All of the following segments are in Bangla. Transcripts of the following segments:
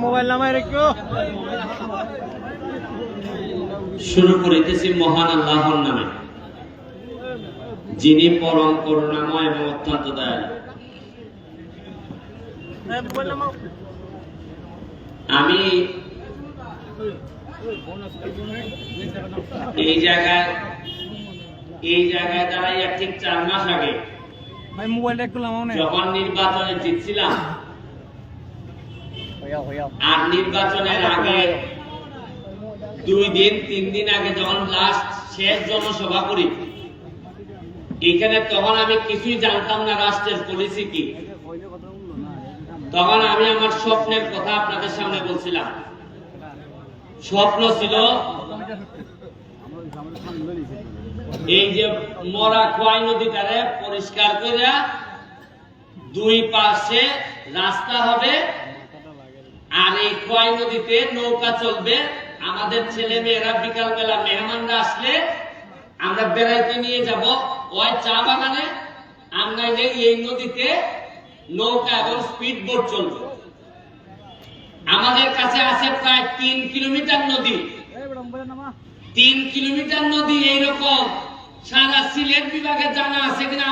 মোবাইল নামাই রেখো। শুরু করিতেছি মহান আল্লাহর নামে, যিনি পরম করুণাময় এবং অত্যন্ত দয়ালু। আমি এই জায়গায় দাঁড়াই ঠিক 4 মাস আগে যখন নির্বাচনে জিতছিলাম, আর নির্বাচনের আগে 2 দিন 3 দিন আগে যখন লাস্ট শেষ জনসভা করি এখানে, তখন আমি কিছুই জানতাম না রাষ্ট্রের পলিসি কি। তখন আমি আমার স্বপ্নের কথা আপনাদের সামনে বলছিলাম। স্বপ্ন ছিল এই যে মরা খোয়াই নদীটারে পরিষ্কার করে 2 পাশে রাস্তা হবে, আর এই খোয়াই নদীতে নৌকা চলবে। আমাদের ছেলে মেয়েরা বিকাল বেলা মেহমানরা আসলে আমরা বেড়াইতে নিয়ে যাব ওই চা বাগানে, আমরা এই নদীতে নৌকা এবং স্পিড বোট চলবে। আমাদের কাছে আছে প্রায় 3 কিলোমিটার নদী। 3 কিলোমিটার নদী এইরকম সারা সিলেট বিভাগে জানা আছে কিনা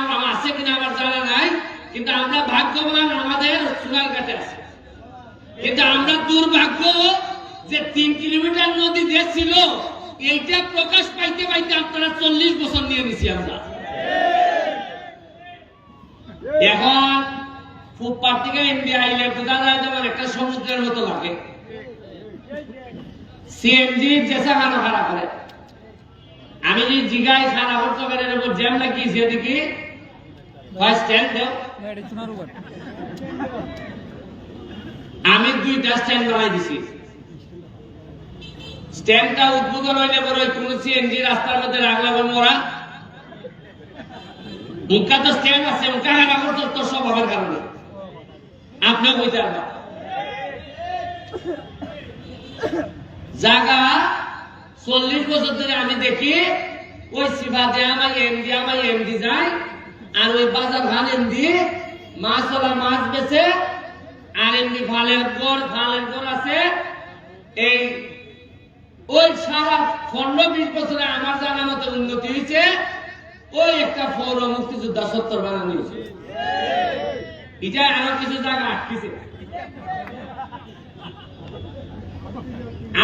আমার জানা নাই, কিন্তু আমরা ভাগ্যবান, আমাদের সোনারঘাটে আছে। কিন্তু আমরা দুর্ভাগ্য যে 3 কিলোমিটার নদী যে ছিল এইটা প্রকাশ পাইতে পাইতে আপনারা 40 বছর নিয়ে নিছি আমরা। এখন ফুটপাথ থেকে ইন্ডিয়া আইলে বোঝা যায় যেমন একটা সমুদ্রের মতো লাগে। সিএনজি যেসা খানা খারাপ করে, আমি যদি জিগাই খানা করতে পারে জ্যাম লাগিয়েছি এদিকে আমি 2টা স্ট্যান্ড বানাই দিছি। স্ট্যান্ডটা উদ্বোধন হইলে পরে কোন সিএনজি রাস্তার মধ্যে রাখলা মোরা মুখা তো স্ট্যান্ড আছে, মুখা খানা করতো তোর স্বভাবের কারণে আপনি বইতে পারবেন। জায়গা 40 বছর ধরে আমি দেখি ওই সিবাদে আমার এমডি যায়, আর ওই বাজার ভান এমডি মাছওয়ালা মাছ বেছে, আর এমনি ফালের ঘর আছে। এই ওই সারা 15-20 বছরে আমার জানা মতো উন্নতি হয়েছে। ওই একটা পৌর মুক্তিযোদ্ধা 70 বানানো হয়েছে। এটা আরো কিছু জায়গা আটকেছে।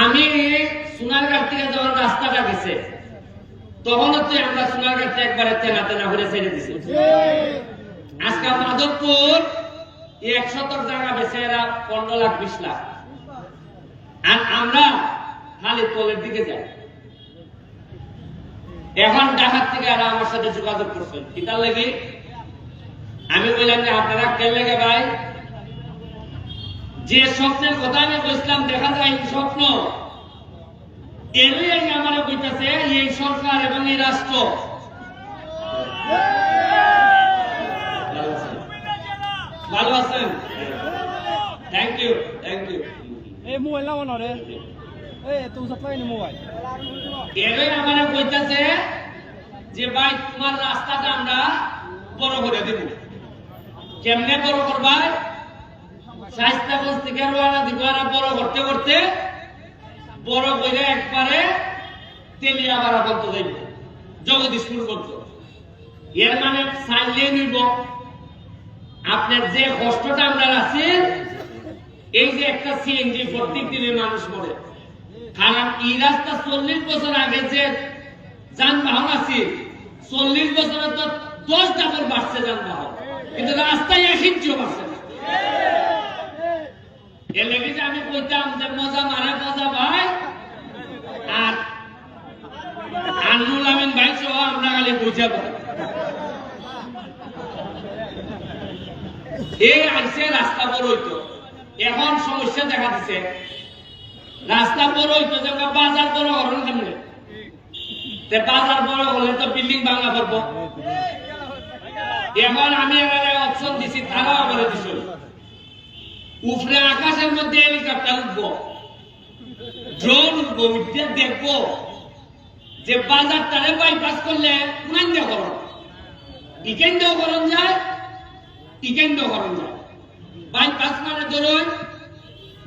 আমি সোনারঘাট থেকে যখন রাস্তাটা গেছে তখন হচ্ছে আমরা সোনারঘাটটা একবারে তেনা করে ছেড়ে দিছি। আজকে মাধবপুর 1 শতক জায়গা বেছে এরা 15 লাখ 20 লাখ, আর আমরা খালি তলের দিকে যাই। এখন ঢাকার থেকে এরা আমার সাথে যোগাযোগ করছেন কিতার লেগে। আমি বললাম যে আপনারা কেন লেগে ভাই, যে স্বপ্নের কথা আমি বলছিলাম দেখা যায় স্বপ্ন এরই আমার বইতেছে এই সরকার এবং এই রাষ্ট্র। ভালো আছেন? Thank you. এই মোবাইল নাও না রে, তুই সাপ্লাই নি মোবাইল। এরই আমার বইতেছে যে ভাই তোমার রাস্তাটা আমরা বড় করে দেব। কেমনে বড় করবা? শাইস্তাগঞ্জ থেকে রওনা দিব, আর বড় করতে করতে বড় করে একবারে তেলিয়াপাড়া পর্যন্ত যাইব, জগদীশপুর পর্যন্ত। এর মানে চাইলে নিব আপনার যে কষ্টটা আমরা আছি। এই যে একটা সিএনজি প্রত্যেক দিনে মানুষ মরে, কারণ এই রাস্তা 40 বছর আগে যে যানবাহন আছে 40 বছরে তো 10 ডাবল বাড়ছে যানবাহন, কিন্তু রাস্তায় 1 ইঞ্চিও বাড়ছে না। এর লেগে যে আমি বলতাম যে মজা মারা মজা ভাই, আর আনমুল আমিন ভাই সহ আমরা খালি বুঝা পাই। এই আইসে রাস্তা বড় হইতো, এখন সমস্যা দেখা দিচ্ছে। রাস্তা বড় হইতো যে বাজার বড় হরণ কেমনে, বাজার বড় হলে তো বিল্ডিং ভাঙা পড়বো। এখন আমি এবারে অপশন দিছি, তারাও আমার দিছে উপরে আকাশের মধ্যে হেলিকপ্টার উঠবো, ড্রোন উঠবো, উঠতে দেখবো যে বাজারটারে বাইপাস করলে কোন দিয়ে করণ, ইকেন দিয়েও করণ যায়, বাইপাস মানে ধরুন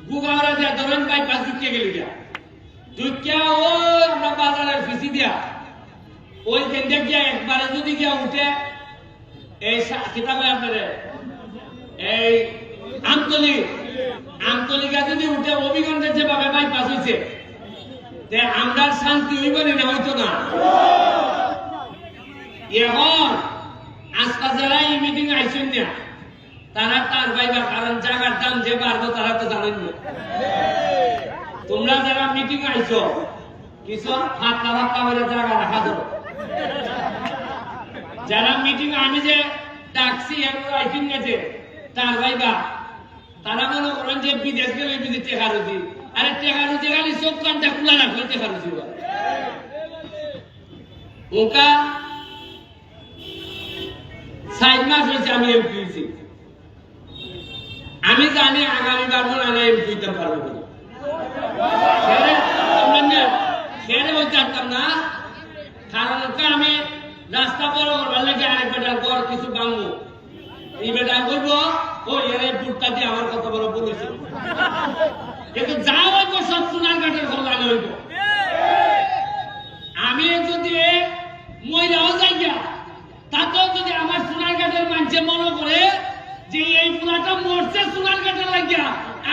গুগাওরা দিয়া ধরেন বাইপাস ঢুকে গেলি দিয়া ঢুকিয়া ও আমরা বাজারের ফিসি দিয়া ওই কেন্দ্রে গিয়া একবারে যদি গিয়া উঠে এই কিতাবে আপনাদের এই আমতলিকা যদি উঠে অভিগঞ্জের যেভাবে বাইপাস হয়েছে আমরা শান্তি হইব না হয়তো না। এখন আজকাল যারা এই মিটিং আইসেন না তারা তার পাইবার কারণ জায়গার দাম যে বাড়বো তারা তো জানেন না। তোমরা যারা মিটিং আইছো কিছু হাতলা হাতলা করে জায়গা রাখা দেবো। যারা মিটিং আমি যে ডাকছি এরপর আইসেন গেছে তার ভাইবা তারা মনে করেন যে বিদেশ গেলে বিদেশ টেকা রুজি আরে টেকা রুজি খালি চোখ কানটা খোলা রাখলে টেকা রুজি ওকা 7 মাস হয়েছে আমি এমপি হয়েছি। আমি জানি আগামীবার মনে হয় এমপি হইতে পারবো সেরে বলতে পারতাম না কারণ আমি রাস্তা বড় করবার লাগে আরেক বেটার ঘর কিছু ভাঙবো এই বেটা বলবো ও এর বুটটা দিয়ে আমার কত বড় বলেছে কিন্তু যা হইব সব সোনার ঘাটের কল্যাণ হইব। আমি যদি মহিলাও যাই গিয়া তাতেও যদি আমার সোনার ঘাটের মানুষে মনে করে যে এই পুরাটা মরছে সোনার ঘাটের লাগিয়া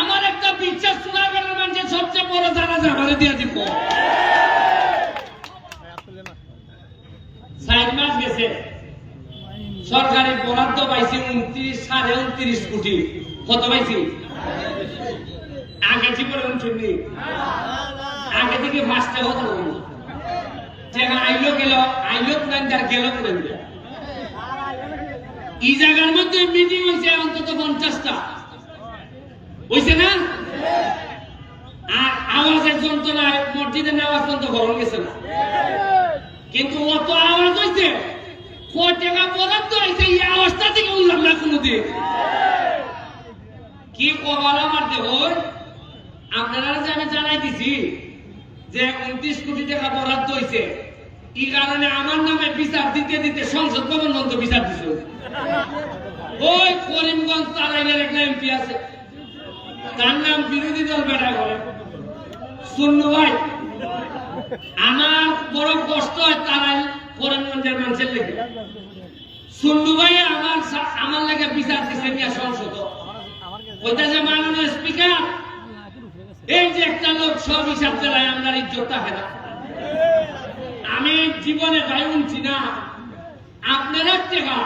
আমার একটা বিশ্বাস সোনার ঘাটের মানুষের সবচেয়ে বড় জানাজা আমারে দিয়ে দিব। 7 মাস গেছে সরকারি বরাদ্দ পাইছি 29.5 কোটি। কত পাইছি আগে ঠিক করে শুনি আগে থেকে ফার্স্টে হতো যে আইলো গেল আইলো প্ল্যান যার গেল প্ল্যান এই জায়গার মধ্যে মিটিং হয়েছে অন্তত 50টা হয়েছে না। আর আওয়াজের যন্ত্রণায় মসজিদে নেওয়ার পর্যন্ত গরম গেছে না কিন্তু অত আওয়াজ হয়েছে টাকা বরাদ্দ হয়েছে এই আওয়াজটা থেকে উঠলাম না কোনোদিন। কি কবাল আমার দেহ আপনারা যে আমি জানাই দিছি যে 29 কোটি টাকা বরাদ্দ হয়েছে এই কারণে আমার নামে বিচার দিতে দিতে সংসদ ভবন বন্ধ বিচার দিছে। ওই করিমগঞ্জ তারাইলের একটা এমপি আছে তার নাম বিরোধী দল বেটা করে শুনলু ভাই আমার বড় কষ্ট হয় তারাইল করিমগঞ্জের মানুষের লেগে শুনলু ভাই আমার লেগে বিচার দিছে নিয়ে সংসদ ওইটা যে মাননীয় স্পিকার এই যে একটা লোক সব হিসাব চালায় আপনার ইজ্জত থাকে না। আমি জীবনে ভাই উঠছি না আপনারা টেকা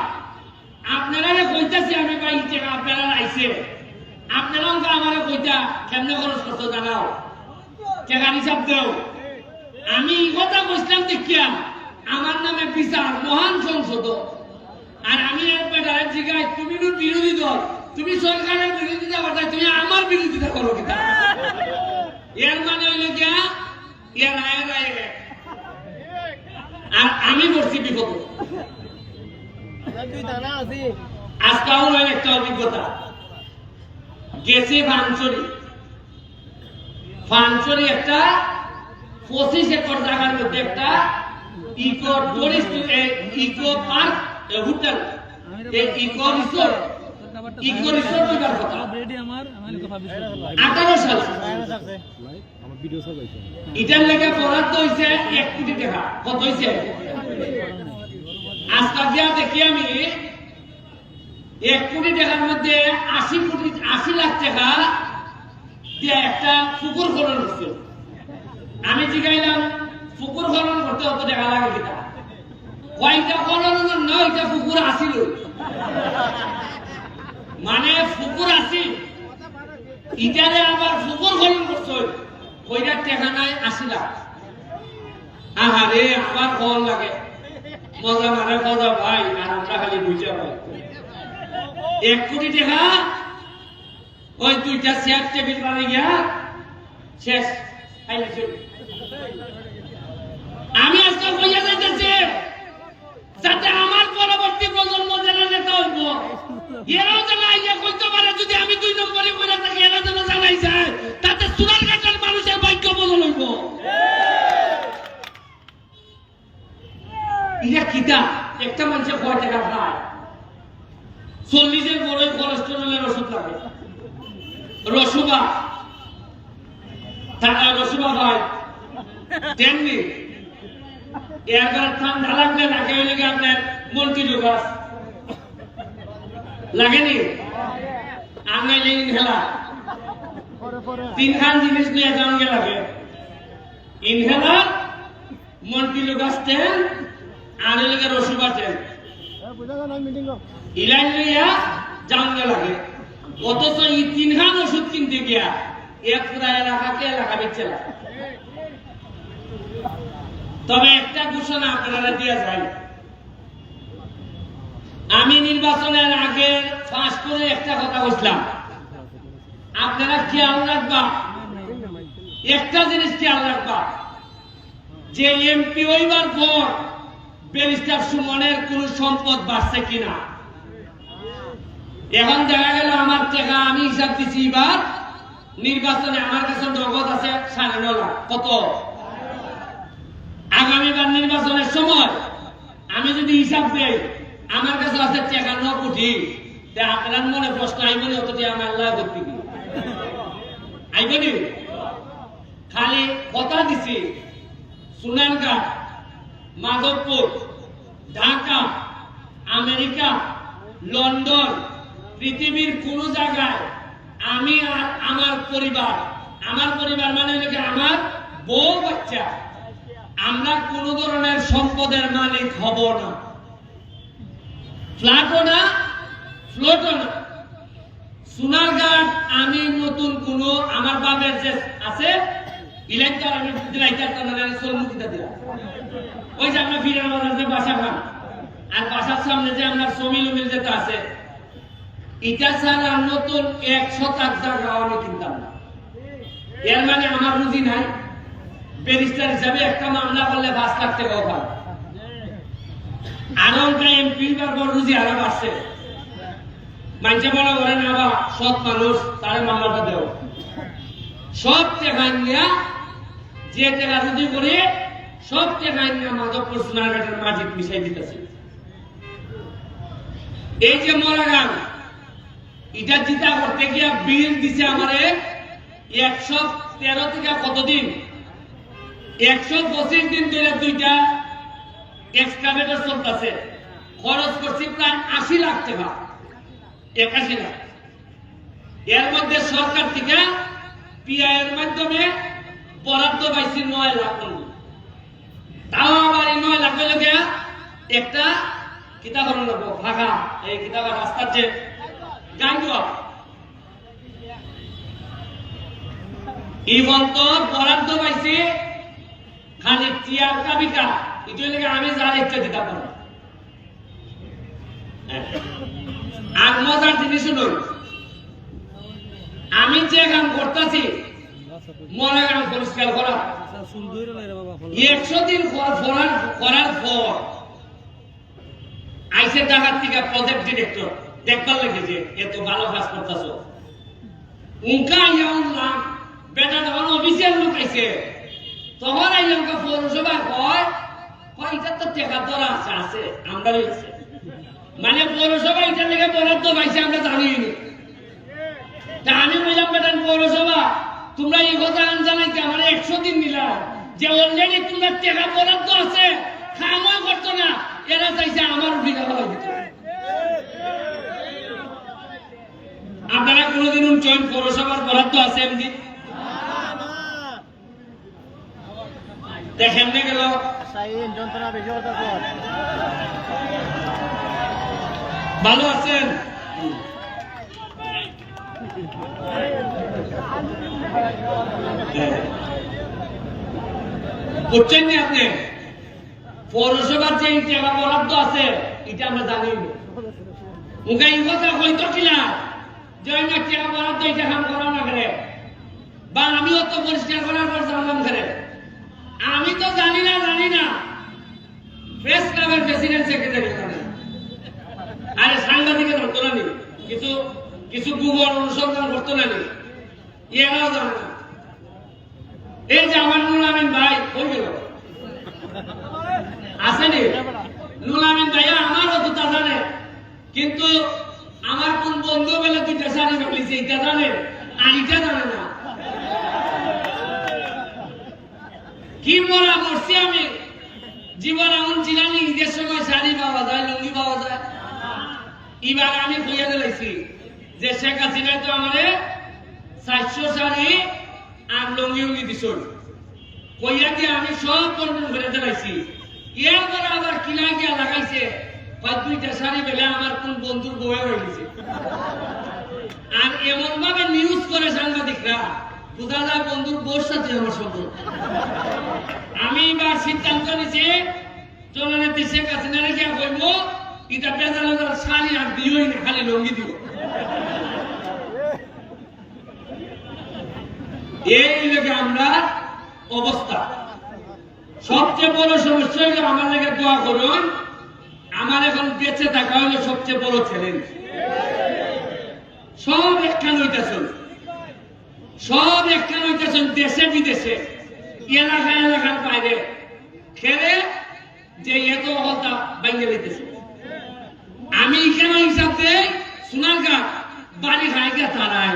আপনারা কইতাছি আমি ভাই টেকা আপনারা আইছে আপনারা আমার কইতা কেমনে খরচ করতে জানাও টেকার হিসাব দেও। আমি এই কথা বলছিলাম দেখিয়া আমার নামে বিচার মহান সংসদ আর আমি এর বেটারে জিগাই তুমি বিরোধী দল তুমি সরকারের বিরোধিতা করতে তুমি আমার বিরোধিতা করো কিনা এর মানে হইল গিয়া এর আয়ের আয়ের আর আমি বলছি বিপদ। আজকাল একটা অভিজ্ঞতা গেছে ফানচুরি একটা 25 একর জায়গার মধ্যে একটা eco tourist eco park hotel eco resort দিবার কথা 18 সাল এটার লেগে বরাদ্দ হয়েছে 1 কোটি টাকা। কত হয়েছে আজকাল দিয়া দেখি আমি 1 কোটি টাকার মধ্যে 80 লাখ টাকা দিয়ে একটা পুকুর খনন করছে। আমি জিগাইলাম পুকুর খনন করতে অত টাকা লাগে কিনা কয়টা খনন নয়টা পুকুর আসিল মানে পুকুর আসি ইটারে আবার পুকুর খনন করছে কয়টা টাকা নাই 80 লাখ। আহারে আবার কল লাগে মজা মারে মজা ভাই আর আমরা খালি বুঝা ভাই 1 কোটি টাকা ওই 2টা চেয়ার টেবিল বানিয়ে গিয়া শেষ। আমি আজকে কইয়া যাইতেছি যাতে আমার পরবর্তী প্রজন্ম যারা নেতা হইব এরাও যেন আইয়া কইতে পারে যদি আমি 2 নম্বরে করে থাকি এরা যেন জানাই যায় তাতে সোনারঘাটের মানুষের ভাগ্য বদল হইব। ইয়া কিটা একটা মানুষের কয় টাকা খায় 40-এর বড় কোলেস্টেরলের ওষুধ লাগে রসুবা রসুবা হয় তেমনি এরপরে ঠান্ডা লাগলে লাগে হইলে কি আপনার মন্টিজু গাছ লাগেনি আঙাইলে ইনহেলা তিনখান জিনিস নিয়ে যাওয়া লাগে ইনহেলার মন্টিজু গাছ তেল আর হইলে রসুবা তেল ইলাইন লইয়া যাওয়া লাগে অথচ এই তিনখান ওষুধ কিনতে গিয়া এক পুরা এলাকাকে এলাকা বেচছে না। তবে একটা ঘোষণা আপনারা দিয়ে যায়, আমি নির্বাচনের আগে ফাঁস করে একটা কথা বলছিলাম, আপনারা খেয়াল রাখবা, একটা জিনিস খেয়াল রাখবা, যে এমপি হইবার পর ব্যারিস্টার সুমনের কোন সম্পদ বাড়ছে কিনা। এখন দেখা গেল আমার টাকা আমি হিসাব দিচ্ছি, এবার নির্বাচনে আমার কাছে নগদ আছে 9.5 লাখ। কত? আগামীবার নির্বাচনের সময় আমি যদি হিসাব দেই আমার কাছে আছে 53 কোটি, আপনার মনে প্রশ্ন আইবনি অত আমার আল্লাহ ভর্তি কি আইবনি? খালি কথা দিছি সুনানগঞ্জ, মাধবপুর, ঢাকা, আমেরিকা, লন্ডন, পৃথিবীর কোন জায়গায় আমি আর আমার পরিবার মানে হচ্ছে আমার বউ বাচ্চা, আমরা কোন ধরনের সম্পদের মালিক হব না, ফ্ল্যাটও না, ফ্লোটও না। সোনারঘাট আমি নতুন কোন আমার বাপের যে আছে ইলেকটর আমি দিলাইতার চলমুখিতা দিলাম, ওই যে আমরা ফিরার বাজার যে বাসা খান আর বাসার সামনে যে আমরা সমিল উমিল যেটা আছে, এটা ছাড়া নতুন 1 শতাংশ জায়গা আমি কিনতাম না। এর মানে আমার রুজি নাই। ব্যারিস্টার হিসাবে একটা মামলা করলে 5 লাখ টাকা পায়, আরো এমপি বড় রুজি আরো বাড়ছে। মানুষে বলা বলেন আবার সৎ মানুষ তার মামলাটা দেও, সব টাকা নিয়ে যে টাকা রুজি করে সব টাকা নিয়ে মাধবপুর সোনারঘাটের মাঝে মিশাই দিতেছে। এই যে মরাগান এটা চিন্তা করতে গিয়া বিল দিছে আমারে 113 থেকে কতদিন 125 দিন ধরে 2টা এক্সকাভেটর চলতেছে, খরচ করছি প্রায় 80 লাখ টাকা, 81 লাখ। এর মধ্যে সরকার থেকে পিআই এর মাধ্যমে বরাদ্দ পাইছি 9 লাখ। তাও আবার এই 9 লাখ হইল গিয়া একটা কিতাব লাগবো ফাঁকা, এই কিতাব রাস্তার যে বরাদ্দ পাইছে খালি চেয়ার কাবিকা, এটা লেগে আমি যার ইচ্ছা দিতে পারি। আর মজার জিনিস হল আমি যে কাম করতেছি মরা কাম পরিষ্কার করা 100 দিন করার পর আইসে ঢাকার থেকে প্রজেক্ট ডিরেক্টর দেখবার লেগেছে এত ভালো কাজ করতেছ, উনকা ইয়া উনলাম বেটা যখন অফিসিয়াল লোক আইছে তখন আইলাম পৌরসভা কয় এটা তো টেকা ধরা আছে আমরাই আছে, মানে পৌরসভা এটার লেগে বরাদ্দ পাইছে আমরা জানি তা আমি বললাম বেটা পৌরসভা তোমরা এই কথা জানাইতে আমার 100 দিন নিলাম, যে অলরেডি তোমরা টেকা বরাদ্দ আছে খামই করতো না, এরা চাইছে আমার ভিড়া হওয়া দিত। আপনারা কোনদিন চয়ন পৌরসভার বরাদ্দ আছে এমনি দেখেন না গেল? ভালো আছেন? বুঝছেন না আপনি? পৌরসভার যে টাকা বরাদ্দ আছে এটা আমরা জানি মুখে এই কথা হয়তো কিনা যে টাকা বরাদ্দ এটা কাম করা না করে, বা আমিও তো পরিষ্কার করার পর জানলাম করে, আমি তো জানি না প্রেস ক্লাবের প্রেসিডেন্ট সেক্রেটারি জানে, আরে সাংবাদিকের ধরতো না নি, কিছু গুগল অনুসন্ধান করতো না নি, এরাও জানে না। এই যে আমার নুল আমিন ভাই হয়ে গেল আসেনি, নুল আমিন ভাইয়া আমারও দুটা জানে, কিন্তু আমার কোন বন্ধু বেলা 2টা শাড়ি ফেলেছে এটা জানে আর এটা জানে না। কি মরা করছি আমি জীবন এমন ছিলাম ঈদের সময় শাড়ি পাওয়া যায় লুঙ্গি পাওয়া যায় এবার আমি কইয়া দিলাইছি যে শেখ হাসিনা তো আমারে 400 শাড়ি আর লুঙ্গি উঙ্গি দিছ কইয়া দিয়ে আমি সব বন্টন করে দিলাইছি এরপরে আবার কিনা গিয়া লাগাইছে হয় 2টা শাড়ি পেলে আমার কোন বন্ধুর বউয়ে হয়ে গেছে আর এমন ভাবে নিউজ করে সাংবাদিকরা বোঝা যায় বন্ধুর বউর সাথে আমার সম্পর্ক আমি এবার সিদ্ধান্ত নিছি জননেত্রী শেখ হাসিনারে গিয়া কইবো এটা বেজাল শাড়ি আর দিওই না খালি লুঙ্গি দিও এই লেগে আমরা অবস্থা সবচেয়ে বড় সমস্যা হলো আমার লেগে দোয়া করুন আমার এখন বেঁচে থাকা হলো সবচেয়ে বড় চ্যালেঞ্জ সব একখান হইতেছেন দেশে বিদেশে এলাকার বাইরে খেলে যে এত অবস্থা বাইরে লইতেছে আমি এখানে হিসাব দেই সোনারগাঁ বাড়ি খাইকা তারাই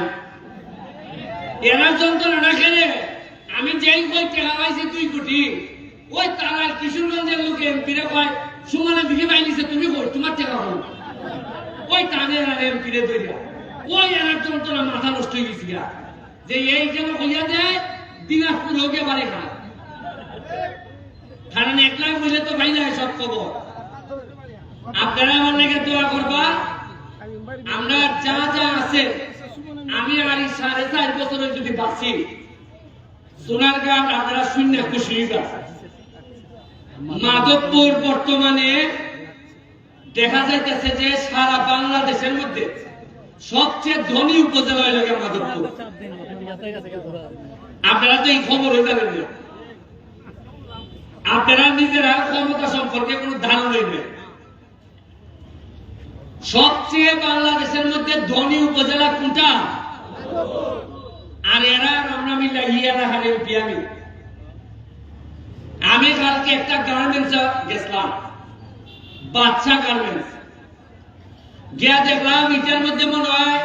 এরা যন্ত্রণা না খেলে আমি যেই কই টাকা পাইছি 2 কোটি ওই তারাই কিশোরগঞ্জের লোকে এমপিরে কয় সুমানে দিকে পাইলিছে তুমি কই তোমার টাকা হল ওই তাদের আর এমপিরে ধরিয়া ওই এলার যন্ত্রণা মাথা নষ্ট হয়ে গেছি যে এই যেন হইয়া দেয় দিনাজপুর হোকে বাড়ি খায় কারণ 1 লাখ বলে তো ভাই যায় সব খবর আপনারা আমার লেগে দোয়া করবা আমরা যা যা আছে আমি আর 4.5 বছরের যদি বাঁচি সোনারগাঁ আপনারা শূন্য খুশি মাধবপুর বর্তমানে দেখা যাইতেছে যে সারা বাংলাদেশের মধ্যে সবচেয়ে ধনী উপজেলা লাগে মাধবপুর আপনারা তো এই খবর জানেন না আপনারা নিজেরা ক্ষমতা সম্পর্কে কোনো ধারণাই নেই সবচেয়ে বাংলাদেশের মধ্যে ধনী উপজেলা কোনটা আর এরা আমরা মিলে ইয়ারা হারে আমি কালকে একটা গার্মেন্টস গেছিলাম বাচ্চা গার্মেন্টস গিয়া দেখলাম এটার মধ্যে মনে হয়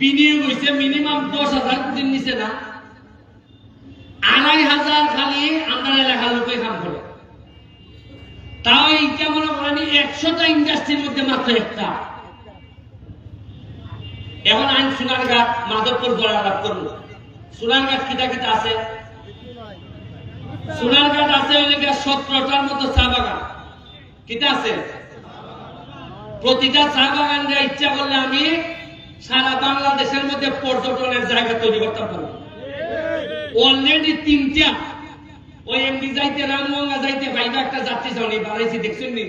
বিনিয়োগ হয়েছে মিনিমাম 10,000 কোটির নিচে না 2,500 খালি আমরা এলাকার লোকে কাম করে তাও এইটা মনে করেনি 100টা ইন্ডাস্ট্রির মধ্যে মাত্র একটা এখন আইন সোনারঘাট মাধবপুর গড়া লাভ করবো সোনারঘাট কিটা কিটা আছে সোনারঘাট আছে ওই লেগে 17টার মতো চা বাগান কিটা আছে প্রতিটা চা বাগানরা ইচ্ছা করলে আমি সারা বাংলাদেশের মধ্যে পর্যটনের জায়গা তৈরি করতে পারবো অলরেডি 3টা ওই এমডি যাইতে রামগঙ্গা যাইতে ভাইবা একটা যাত্রী যাওনি বানাইছি দেখছেন নি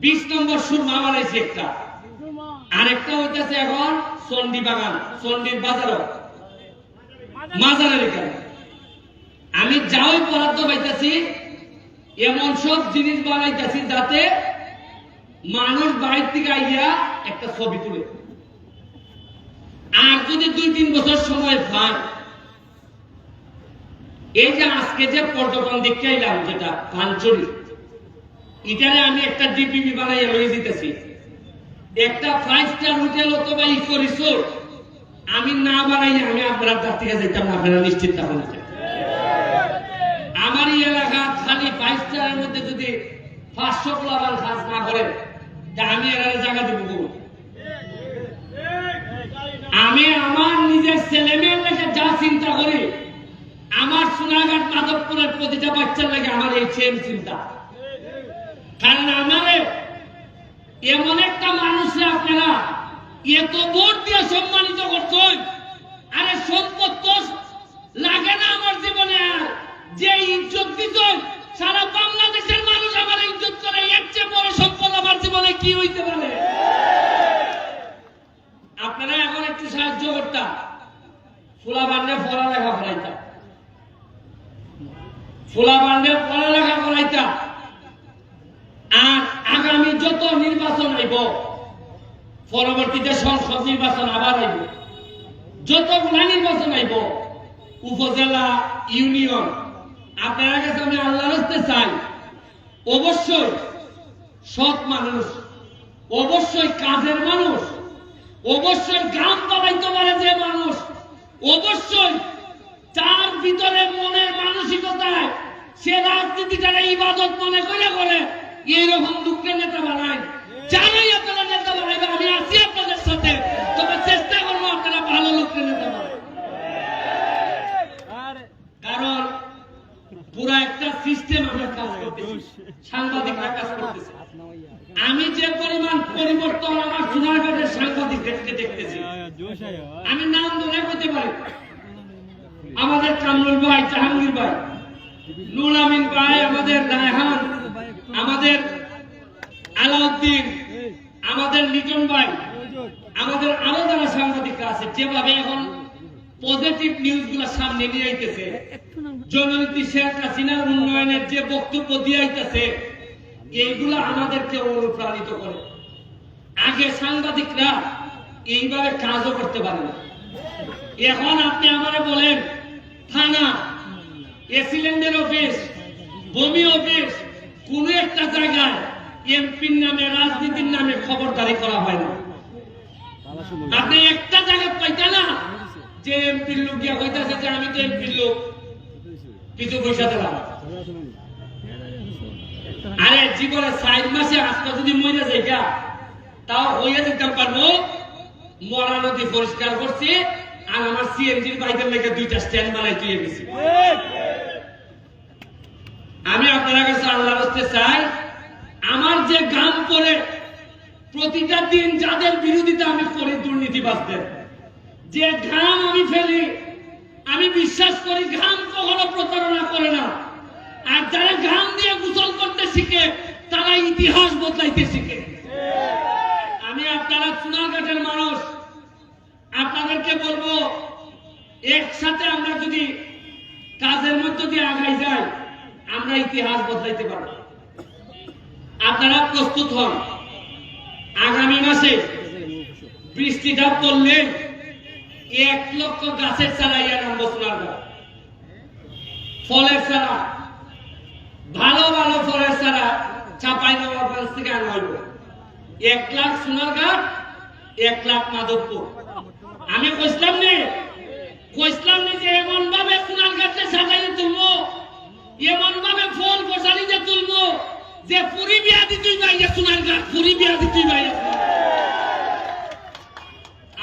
20 নম্বর সুরমা বানাইছি একটা আরেকটা হইতেছে এখন চন্ডী বাগান চন্ডীর বাজারও মাজারের এখানে আমি যাওই বরাদ্দ পাইতেছি এমন সব জিনিস বানাইতেছি যাতে মানুষ বাইর থেকে আইয়া একটা ছবি তুলে আর যদি 2-3 বছর সময় পান এই যে আজকে যে পর্যটন দেখতে আইলাম যেটা পাঞ্চরি এটারে আমি একটা ডিপিপি বানাইয়া লইয়ে দিতেছি একটা 5-স্টার হোটেল অথবা ইকো রিসোর্ট আমি না বানাই আমি আপনার কাছ থেকে যাইতাম না আপনারা নিশ্চিত থাকুন আমার এই এলাকা খালি 5-স্টারের মধ্যে যদি 500 প্লাবান কাজ না করে তা আমি এর জায়গা দেবো আমি আমার নিজের ছেলে মেয়ের লেগে যা চিন্তা করি আমার সোনারঘাট মাধবপুরের প্রতিটা বাচ্চার লাগে আমার এই সেম চিন্তা কারণ আমারে এমন একটা মানুষে আপনারা এত ভোট দিয়ে সম্মানিত করছেন আরে সম্পদ তো লাগে না আমার জীবনে যে ইজ্জত দিচ্ছেন সারা বাংলাদেশের মানুষ আমার ইজ্জত করে এর চেয়ে বড় সম্পদ আমার জীবনে কি হইতে পারে আপনারা এখন একটু সাহায্য করতাম ফুলা বান্ডে পড়ালেখা করাইতাম ফুলা বান্ডে পড়ালেখা করাইতাম আর আগামী যত নির্বাচন আইব পরবর্তীতে সংসদ নির্বাচন আবার আইব যতগুলা নির্বাচন আইব উপজেলা ইউনিয়ন আপনার কাছে আমি আল্লাহর হস্তে চাই অবশ্যই সৎ মানুষ অবশ্যই কাজের মানুষ অবশ্যই গ্রাম বানাইতে পারে যে মানুষ অবশ্যই 4 ভিতরে মনের মানসিকতায় সে রাজনীতিটারে ইবাদত মনে করে এইরকম দুঃখের নেতা বানায়। জানাই আপনারা নেতা বানাইবে, আমি আছি আপনাদের সাথে, তবে চেষ্টা করবো আপনারা ভালো লোকের নেতা বানায়। কারণ পুরো একটা সিস্টেম আমরা কাজ করতেছি, সাংবাদিকরা কাজ করতেছে। আমি যে পরিমাণ পরিবর্তন আমার সোনারগাঁয়ের সাংবাদিকদেরকে দেখতেছি, আমি নাম ধরে বলতে পারি, আমাদের কামরুল ভাই, জাহাঙ্গীর ভাই, নুর আমিন ভাই, আমাদের রায়হান, আমাদের আলাউদ্দিন, আমাদের লিটন ভাই, আমাদের আরো যারা সাংবাদিকরা আছে, যেভাবে এখন পজিটিভ নিউজ গুলা সামনে নিয়ে আইতেছে, জননীতি শেখ হাসিনার উন্নয়নের যে বক্তব্য দিয়ে আইতেছে, এইগুলা আমাদেরকে অনুপ্রাণিত করে। আগে সাংবাদিকরা এইভাবে কাজও করতে পারে না। এখন আপনি আমারে বলেন, থানা, এসিলেন্ডের অফিস, ভূমি অফিস, কোন একটা জায়গায় এমপির নামে, রাজনীতির নামে খবরদারি করা হয় না। আপনি একটা জায়গা পাইতে না যে এমপির লোক গিয়া কইতাছে যে আমি তো এমপির লোক, কিছু পয়সা দিলাম। আরে জীবনে 4 মাসে আজকে যদি মরে যাই গা, তাও হইয়া যেতে পারবো মরা নদী পরিষ্কার করছি, আর আমার সিএনজির বাইকের লেগে 2টা স্ট্যান্ড বানাই দিয়ে গেছি। আমি আপনার কাছে আল্লাহর রাস্তে চাই, আমার যে গাম পড়ে প্রতিটা দিন যাদের বিরোধিতা আমি করি, দুর্নীতিবাজদের যে ঘাম আমি ফেলি, আমি বিশ্বাস করি ঘাম কখনো প্রতারণা করে না। আর যারা ঘাম দিয়ে গোসল করতে শিখে, তারা ইতিহাস বদলাইতে শিখে। আমি আপনারা সোনারঘাটের মানুষ, আপনাদেরকে বলবো, একসাথে আমরা যদি কাজের মধ্য দিয়ে আগাই যাই, আমরা ইতিহাস বদলাইতে পারব। আপনারা প্রস্তুত হন। আগামী মাসে বৃষ্টিটা পড়লে 1 লক্ষ গাছের চারা ইয়া নামবো সোনারঘাট। ফলের চারা, ভালো ভালো ফলের চারা চাঁপাইনবাবগঞ্জ থেকে আনা হইব। 1 লাখ সোনারঘাট, 1 লাখ মাধবপুর। আমি কইছিলাম নি যে এমন ভাবে সোনারঘাটে সাজাইয়ে তুলবো, এমন ভাবে ফল বসালিতে তুলবো যে পুরি বিয়া দিতেই ভাইয়া সোনারঘাট, পুরি বিয়া দিতেই ভাইয়া।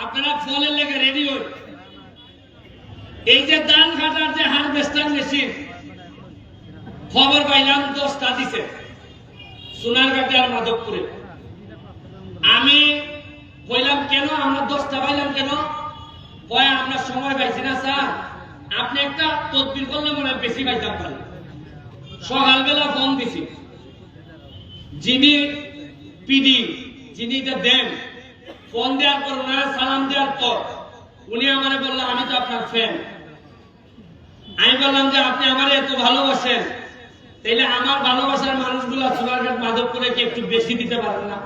আপনারা ফলের লেগে রেডি হন। এই যে ধান কাটার যে হারভেস্টার মেশিন, খবর পাইলাম 10টা দিছে সোনারঘাটে আর মাধবপুরে। আমি কইলাম কেন আমরা 10টা পাইলাম কেন? কয় আমরা সময় পাইছি না স্যার, আপনি একটা তদবির করলে মনে হয় বেশি পাইতাম পারেন। সকালবেলা ফোন দিছি, যিনি পিডি, যিনি দেন, ফোন দেওয়ার পর ওনারা সালাম দেওয়ার পর উনি আমারে বললেন আমি তো আপনার ফ্যান। আমি বললাম যে আপনি আমার এত ভালোবাসেন, তাইলে আমার ভালোবাসার মানুষগুলো সোনারঘাট মাধবপুরে কি একটু বেশি দিতে পারেন না?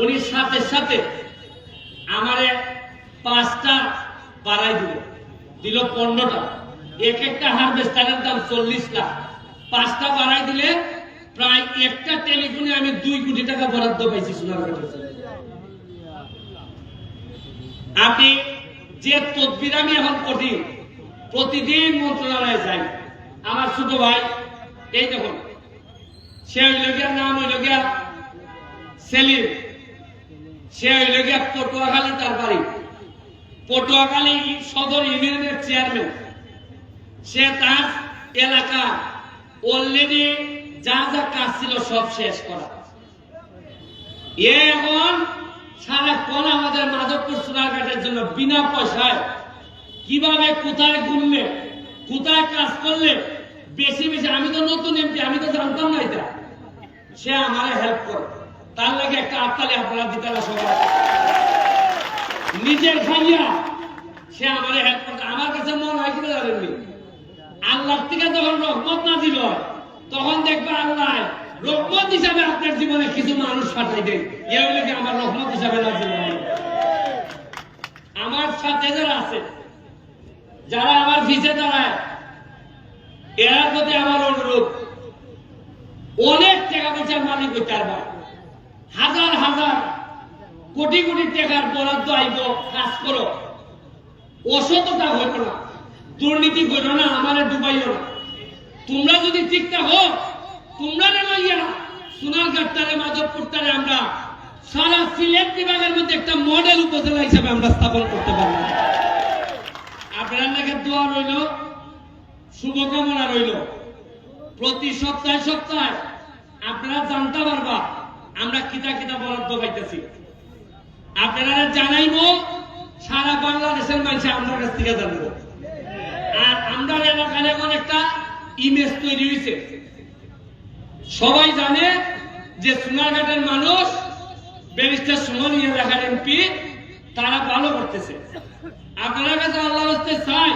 উনি সাথে সাথে আমারে 5টা বাড়াই দিল 15টা। এক একটা হারভেস্টারের দাম 40 লাখ। 5টা বাড়াই দিলে প্রায় একটা টেলিফোনে আমি 2 কোটি টাকা বরাদ্দ পাইছি সোনারঘাটের। আপনি যে তদবির আমি এখন করি, প্রতিদিন মন্ত্রণালয়ে যাই। আমার ছোট ভাই, এই দেখুন, সে হইল গিয়া, নাম হইল গিয়া সেলিম, সে হইল গিয়া পটুয়াখালী, তার বাড়ি পটুয়াখালী সদর ইউনিয়নের চেয়ারম্যান। সে তার এলাকা অলরেডি যা যা কাজ ছিল সব শেষ করা। এখন সারাক্ষণ আমাদের মাধবপুর সোনারঘাটের জন্য বিনা পয়সায় কিভাবে কোথায় ঘুরলে, কোথায় কাজ করলে বেশি বেশি, আমি তো নতুন এমপি, আমি তো জানতাম না এটা, সে আমারে হেল্প করে। তার লাগে একটা আত্মালে আপনারা দিতে সবাই, নিজের খাইয়া সে আমারে হেল্প করতে। আমার কাছে মনে হয় কিনা জানেননি, আল্লাহ থেকে যখন রহমত নাজিল হয়, তখন দেখবে আল্লাহ রহমত হিসাবে আপনার জীবনে কিছু মানুষ পাঠাই দেন। এ হলে কি আমার রহমত হিসাবে নাজিল হয়। আমার সাথে যারা আছে, যারা আমার ভিসে দাঁড়ায়, এর প্রতি আমার অনুরোধ, অনেক টাকা পয়সার মালিক হইতে পারবা, হাজার হাজার কোটি কোটি টাকার বরাদ্দ আইব, কাজ করো, অসততা হইব না। দুর্নীতি করো না, আমারে ডুবাইও না। তোমরা যদি ঠিক থাকো, তোমরা লইয়া সোনারঘাটটারে মাধবপুরটারে আমরা সারা সিলেট বিভাগের মধ্যে একটা মডেল উপজেলা হিসেবে আমরা স্থাপন করতে পারবো। আপনার নাকি দোয়া রইল, শুভকামনা রইল। প্রতি সপ্তাহে সপ্তাহে আপনারা জানতে পারবা আমরা কিতা কিতা বরাদ্দ পাইতেছি। আপনারা জানাইবো, সারা বাংলাদেশের মানুষ আমার কাছ থেকে জানবো। আর আমরা এলাকার এখন একটা ইমেজ তৈরি হয়েছে, সবাই জানে যে সোনারঘাটের মানুষ ব্যারিস্টার সুমন এলাকার এমপি, তারা ভালো করতেছে। আপনারা কাছে আল্লাহ রাস্তে চাই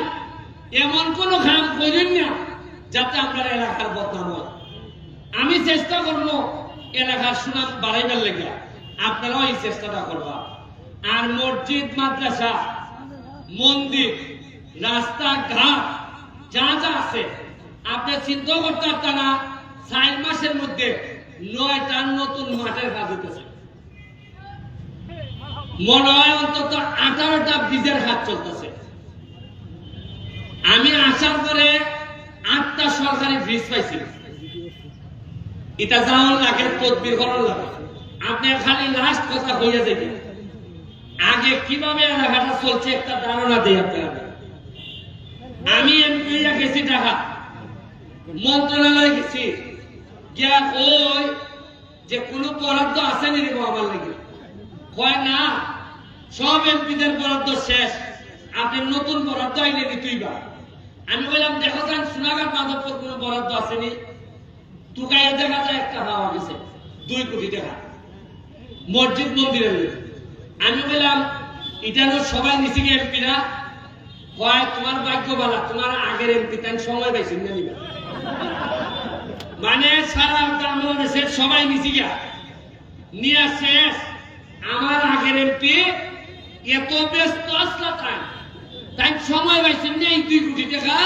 এমন কোন কাম করেন না যাতে আপনার এলাকার বদনাম হয়। আমি চেষ্টা করবো এলাকার সুনাম বাড়াইবার লেগে, আপনারাও এই চেষ্টাটা করবা। আর মসজিদ, মাদ্রাসা, মন্দির, রাস্তাঘাট যা যা আছে আপনি চিন্তা করতে পারতেন না, 4 মাসের মধ্যে 9টা নতুন মাঠের কাজ হইতেছে। মনে হয় অন্তত 18টা বীজের কাজ চলতেছে। আমি আসার পরে 8টা সরকারি ব্রিজ পাইছি। এটা যাওয়ার লাগে, তদবির করার লাগে। আপনি খালি লাস্ট কথা কইয়া যাবেন, আগে কিভাবে এলাকাটা চলছে একটা ধারণা দেই আপনারা। আমি এমপি গেছি ঢাকা, মন্ত্রণালয়ে গেছি, গিয়া ওই যে কোনো বরাদ্দ আছে নি আমার লাগে, কয় না সব এমপিদের বরাদ্দ শেষ, আপনি নতুন বরাদ্দ আইনে দিতেইবা। আমি বললাম দেখো যান সোনারঘাট মাধবপুর কোনো বরাদ্দ আসেনি, টুকাইয়া দেখা যায় একটা পাওয়া গেছে 2 কোটি টাকা মসজিদ মন্দিরের। আমি বললাম এটা সবাই নিচে গিয়ে এমপিরা, কয় তোমার ভাগ্য ভালো, তোমার আগের এমপি তাই সময় পাইছি না নিবা। মানে সারা বাংলাদেশের সবাই নিচে গিয়া নিয়ে শেষ, আমার আগের এমপি এত ব্যস্ত আসলা তাই সময় পাইছেন না এই 2 কোটি টাকা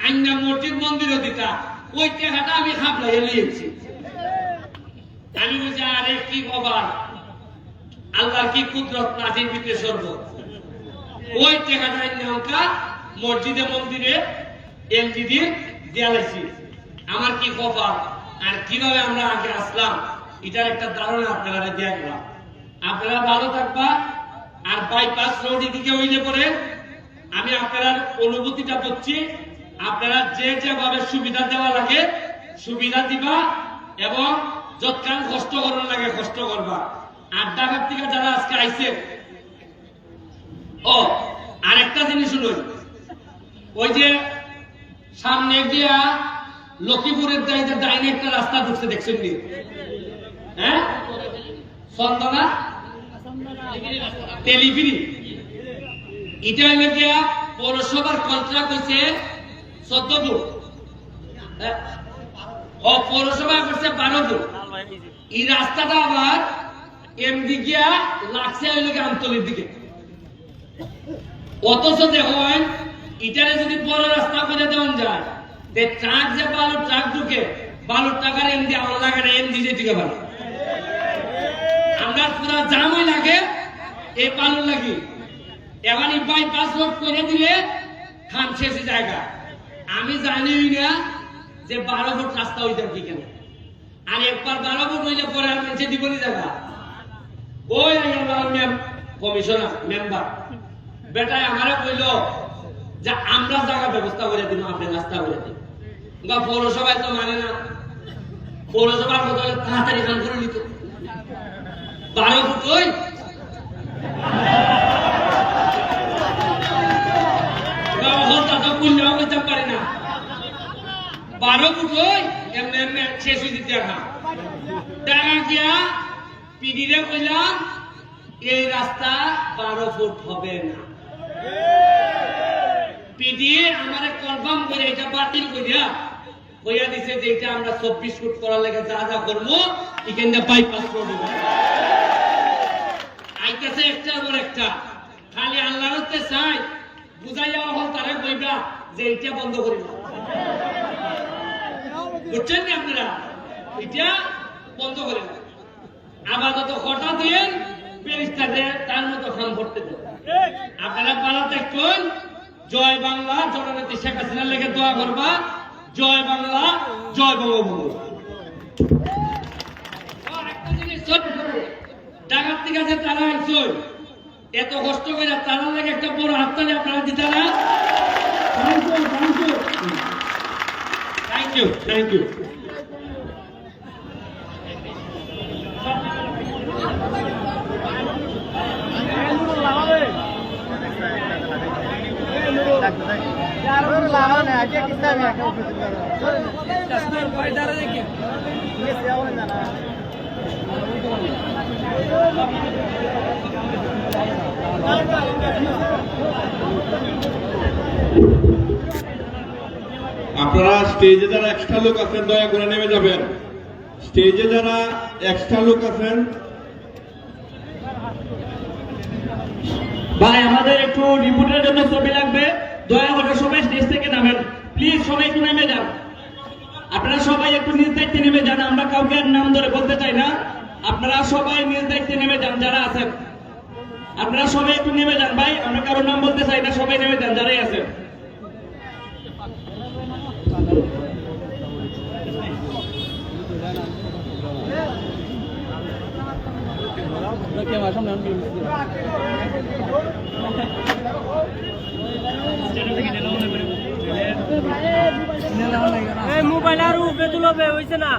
আইনা মসজিদ মন্দিরও দিতা, ওই টাকাটা আমি হাবলাইয়া নিয়েছি। আমি বলছি আরে কি খবর, আল্লাহ কি কুদরত, নাজির ভিতরে সর্ব। ওই টাকাটা আইনা মসজিদে মন্দিরে এলজিডি দেয়ালাইছি। আমার কি খবর আর কিভাবে আমরা আগে আসলাম এটার একটা ধারণা আপনারা দেখলাম। আপনারা ভালো থাকবা। আর বাইপাস রোড এদিকে হইলে পরে আমি আপনার অনুভূতিটা বুঝছি, আপনারা যে যেভাবে সুবিধা দেওয়া লাগে সুবিধা দিবা এবং যৎকান কষ্ট করার লাগে কষ্ট করবা। আর ঢাকা থেকে যারা আজকে আইছে, ও আরেকটা জিনিস হলো, ওই যে সামনে দিয়া লক্ষ্মীপুরের ডাইনে একটা রাস্তা ঢুকছে দেখছেন নি? হ্যাঁ, চন্দনা টেলিফিরি, এটা হইলে গিয়া পৌরসভার কন্ট্রাক্ট হয়েছে 14 ফুট, ও পৌরসভা করছে 12 ফুট। এই রাস্তাটা আবার এমডি গিয়া লাগছে হইলে আমতলির দিকে। অথচ দেখেন ইটারে যদি বড় রাস্তা করে দেওয়া যায়, ট্রাক যে বালুর ট্রাক ঢুকে বালুর টাকার এমডি আমার লাগে না, এমডি যে দিকে ভালো আমরা পুরা জামই লাগে এই বালুর লাগি। এবার এই বাইপাস রোড করে দিলে খান শেষে জায়গা। আমি জানি না যে 12 ফুট রাস্তা হয়ে যাবে কেন, আর একবার 12 ফুট হইলে পরে আর মানুষে দিবনি জায়গা। ওই কমিশনার মেম্বার বেটায় আমারে কইল যে আমরা জায়গা ব্যবস্থা করে দিব, আপনি রাস্তা করে দিন। পৌরসভায় তো মানে না, পৌরসভার কথা হলে তাড়াতাড়ি খান করে নিত। 12 ফুট ওই পারে না, 12 ফুট ওই এমনি এমনি শেষ হয়ে দিতে টাকা গিয়া পিডিরে কইলাম এই রাস্তা 12 ফুট হবে না। পিডি আমারে কনফার্ম করে এটা বাতিল করিয়া কইয়া দিছে যে এটা আমরা 24 ফুট করার লাগে যা যা করবো এখানে বাইপাস রোড আইতেছে একটার পর একটা। খালি আল্লাহর হতে চাই বুঝাইয়া হল তারা কইবা যে এটা বন্ধ করি না, বুঝছেন না আপনারা, এটা বন্ধ করে না। আপাতত হঠাৎ দিন পেরিস্তাদের তার মতো খান করতে দেন। আপনারা পালা দেখুন জয় বাংলা, জননেত্রী শেখ হাসিনার লেগে দোয়া করবা। জয় বাংলা, জয় বঙ্গবন্ধু। একটা জিনিস ঢাকার থেকে আছে তারা আইসই, এত কষ্ট করে তারা লেগে একটা বড় হাততালি আপনারা দিতে না? Thank you, thank you. আপনারা স্টেজে যারা এক্সট্রা লোক আছেন দয়া করে নেমে যাবেন। স্টেজে যারা এক্সট্রা লোক আছেন, ভাই আমাদের একটু রিপোর্টের জন্য ছবি লাগবে, দয়া করে সবাই স্টেজ থেকে নামেন প্লিজ, সবাই একটু নেমে যান। আপনারা সবাই একটু নিজ দায়িত্বে নেমে যান, আমরা কাউকে আর নাম ধরে বলতে চাই না, আপনারা সবাই নিজ দায়িত্বে নেমে যান যারা আছেন। আপনারা সবাই একটু নেমে যান ভাই, আমরা কারোর নাম বলতে চাই না, সবাই নেমে যান যারাই আছেন। মোবাইল আর উপরে তুলবে হয়েছে না।